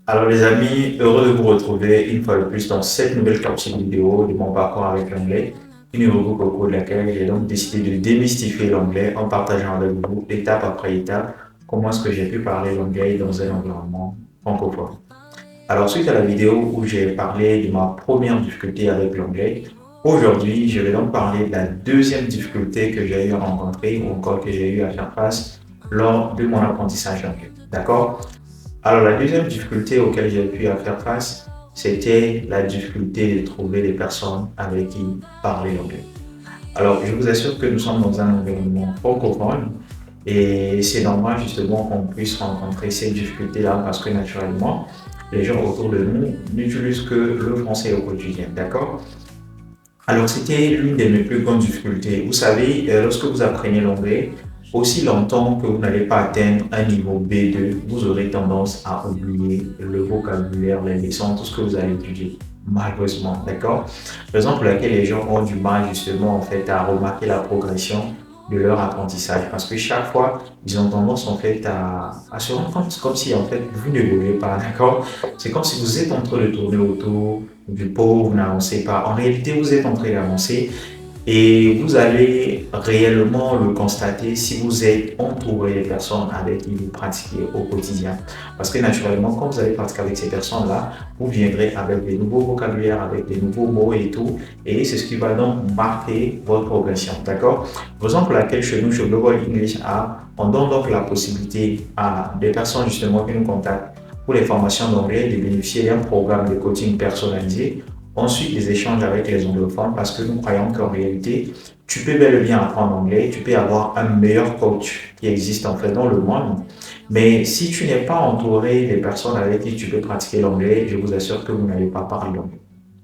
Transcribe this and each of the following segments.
Alors les amis, heureux de vous retrouver une fois de plus dans cette nouvelle capsule vidéo de mon parcours avec l'anglais, une rubrique au cours de laquelle j'ai donc décidé de démystifier l'anglais en partageant avec vous étape après étape comment est-ce que j'ai pu parler l'anglais dans un environnement francophone. Alors suite à la vidéo où j'ai parlé de ma première difficulté avec l'anglais, aujourd'hui je vais donc parler de la deuxième difficulté que j'ai eu à rencontrer ou encore que j'ai eu à faire face lors de mon apprentissage d'anglais. D'accord? Alors, la deuxième difficulté auquel j'ai pu faire face, c'était la difficulté de trouver des personnes avec qui parler anglais. Alors, je vous assure que nous sommes dans un environnement francophone et c'est normal justement qu'on puisse rencontrer ces difficultés-là parce que naturellement, les gens autour de nous n'utilisent que le français au quotidien, d'accord? Alors, c'était l'une de mes plus grandes difficultés. Vous savez, lorsque vous apprenez l'anglais, aussi longtemps que vous n'allez pas atteindre un niveau B2, vous aurez tendance à oublier le vocabulaire, les leçons, tout ce que vous allez étudier. Malheureusement, d'accord? Raison pour laquelle les gens ont du mal justement en fait à remarquer la progression de leur apprentissage parce que chaque fois, ils ont tendance en fait à se rendre compte comme si en fait vous n'évoluez pas, d'accord? C'est comme si vous êtes en train de tourner autour du pot, vous n'avancez pas. En réalité, vous êtes en train d'avancer et vous allez réellement le constater si vous êtes entouré de personnes avec qui vous pratiquez au quotidien. Parce que naturellement, quand vous allez pratiquer avec ces personnes-là, vous viendrez avec des nouveaux vocabulaires, avec des nouveaux mots et tout. Et c'est ce qui va donc marquer votre progression. D'accord? Raison pour laquelle chez nous, chez Global English App, on donne donc la possibilité à des personnes justement qui nous contactent pour les formations d'anglais de bénéficier d'un programme de coaching personnalisé. Ensuite, les échanges avec les anglophones parce que nous croyons qu'en réalité, tu peux bel et bien apprendre l'anglais, tu peux avoir un meilleur coach qui existe en fait dans le monde. Mais si tu n'es pas entouré des personnes avec qui tu peux pratiquer l'anglais, je vous assure que vous n'allez pas parler l'anglais.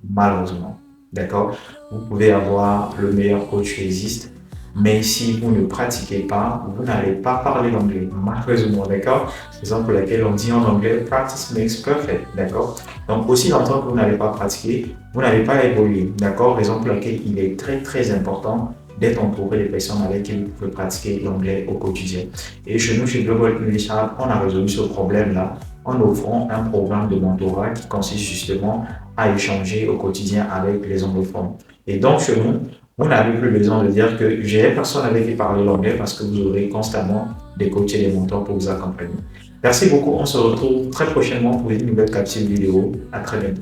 Malheureusement. D'accord? Vous pouvez avoir le meilleur coach qui existe, mais si vous ne pratiquez pas, vous n'allez pas parler l'anglais. Malheureusement, d'accord? C'est ça pour laquelle on dit en anglais, practice makes perfect, d'accord? Donc, aussi longtemps que vous n'allez pas pratiquer, vous n'allez pas évoluer, d'accord? Raison pour laquelle il est très, très important d'être entouré de personnes avec qui vous pouvez pratiquer l'anglais au quotidien. Et chez nous, chez Global English Hub, on a résolu ce problème-là en offrant un programme de mentorat qui consiste justement à échanger au quotidien avec les anglophones. Et donc, chez nous, vous n'avez plus besoin de dire que j'ai personne avec qui parler l'anglais parce que vous aurez constamment des coachs et des mentors pour vous accompagner. Merci beaucoup. On se retrouve très prochainement pour une nouvelle capsule vidéo. À très bientôt.